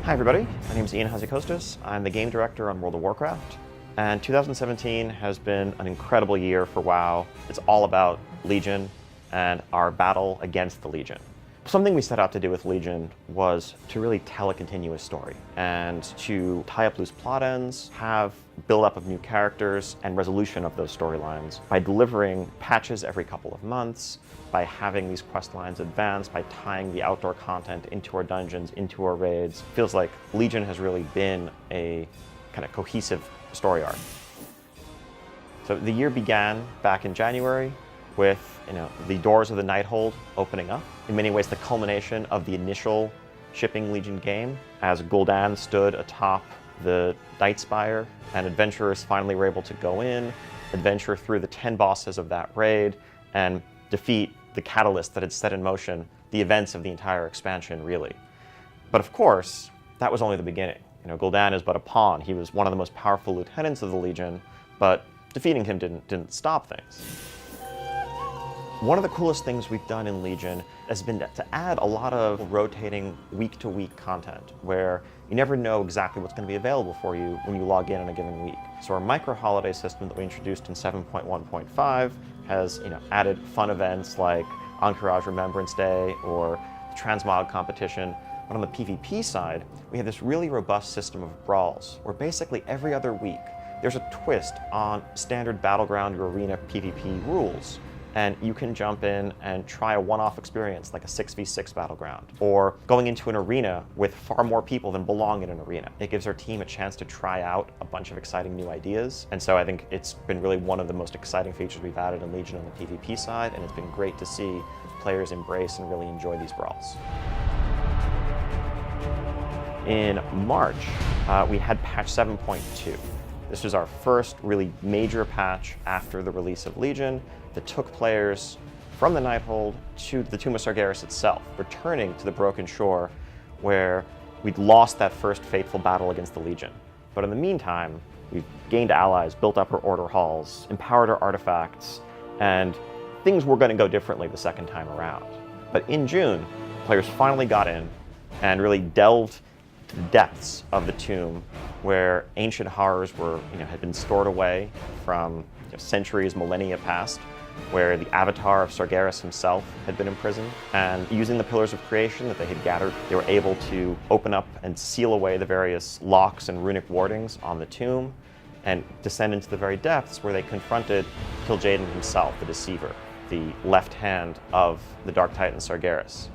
Hi everybody, my name is Ion Hazzikostas. I'm the game director on World of Warcraft, and 2017 has been an incredible year for WoW. It's all about Legion and our battle against the Legion. Something we set out to do with Legion was to really tell a continuous story and to tie up loose plot ends, have build-up of new characters and resolution of those storylines by delivering patches every couple of months, by having these quest lines advance, by tying the outdoor content into our dungeons, into our raids. Feels like Legion has really been a kind of cohesive story arc. So the year began back in January with the doors of the Nighthold opening up. In many ways, the culmination of the initial shipping Legion game, as Gul'dan stood atop the Nightspire, and adventurers finally were able to go in, adventure through the 10 bosses of that raid, and defeat the catalyst that had set in motion the events of the entire expansion, really. But of course, that was only the beginning. Gul'dan is but a pawn. He was one of the most powerful lieutenants of the Legion, but defeating him didn't stop things. One of the coolest things we've done in Legion has been to add a lot of rotating week-to-week content, where you never know exactly what's going to be available for you when you log in a given week. So our micro-holiday system that we introduced in 7.1.5 has added fun events like Encourage Remembrance Day or the Transmog competition. But on the PvP side, we have this really robust system of brawls, where basically every other week there's a twist on standard battleground or arena PvP rules. And you can jump in and try a one-off experience like a 6v6 battleground, or going into an arena with far more people than belong in an arena. It gives our team a chance to try out a bunch of exciting new ideas. And so I think it's been really one of the most exciting features we've added in Legion on the PvP side, and it's been great to see players embrace and really enjoy these brawls. In March, we had patch 7.2. This was our first really major patch after the release of Legion that took players from the Nighthold to the Tomb of Sargeras itself, returning to the Broken Shore where we'd lost that first fateful battle against the Legion. But in the meantime, we've gained allies, built up our order halls, empowered our artifacts, and things were going to go differently the second time around. But in June, players finally got in and really delved to the depths of the tomb, where ancient horrors had been stored away from centuries, millennia past, where the avatar of Sargeras himself had been imprisoned. And using the pillars of creation that they had gathered, they were able to open up and seal away the various locks and runic wardings on the tomb, and descend into the very depths where they confronted Kil'jaeden himself, the Deceiver, the left hand of the Dark Titan Sargeras.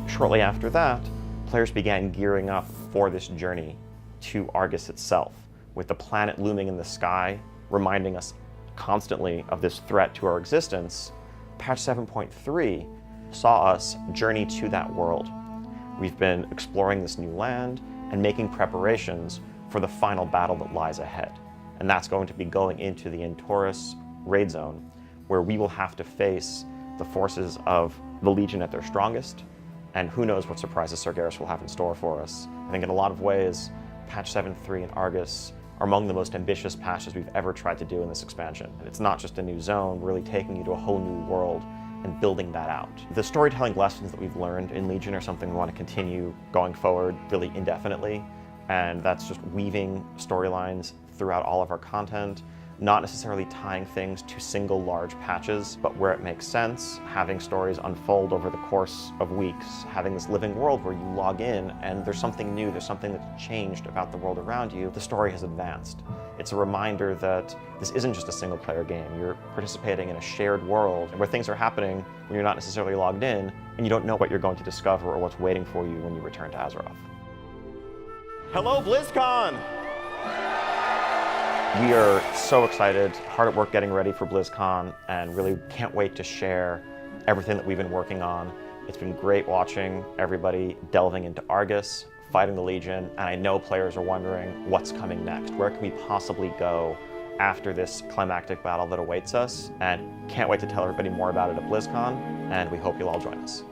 Shortly after that, players began gearing up for this journey to Argus itself, with the planet looming in the sky, reminding us constantly of this threat to our existence. Patch 7.3 saw us journey to that world. We've been exploring this new land and making preparations for the final battle that lies ahead. And that's going to be going into the Antorus raid zone, where we will have to face the forces of the Legion at their strongest, and who knows what surprises Sargeras will have in store for us. I think in a lot of ways, patch 7.3 and Argus are among the most ambitious patches we've ever tried to do in this expansion. And it's not just a new zone, we're really taking you to a whole new world and building that out. The storytelling lessons that we've learned in Legion are something we want to continue going forward really indefinitely, and that's just weaving storylines throughout all of our content, not necessarily tying things to single large patches, but where it makes sense, having stories unfold over the course of weeks, having this living world where you log in and there's something new, there's something that's changed about the world around you. The story has advanced. It's a reminder that this isn't just a single player game. You're participating in a shared world where things are happening when you're not necessarily logged in, and you don't know what you're going to discover or what's waiting for you when you return to Azeroth. Hello, Blizzcon! We are so excited, hard at work getting ready for Blizzcon, and really can't wait to share everything that we've been working on. It's been great watching everybody delving into Argus, fighting the Legion, and I know players are wondering what's coming next. Where can we possibly go after this climactic battle that awaits us? And can't wait to tell everybody more about it at Blizzcon, and we hope you'll all join us.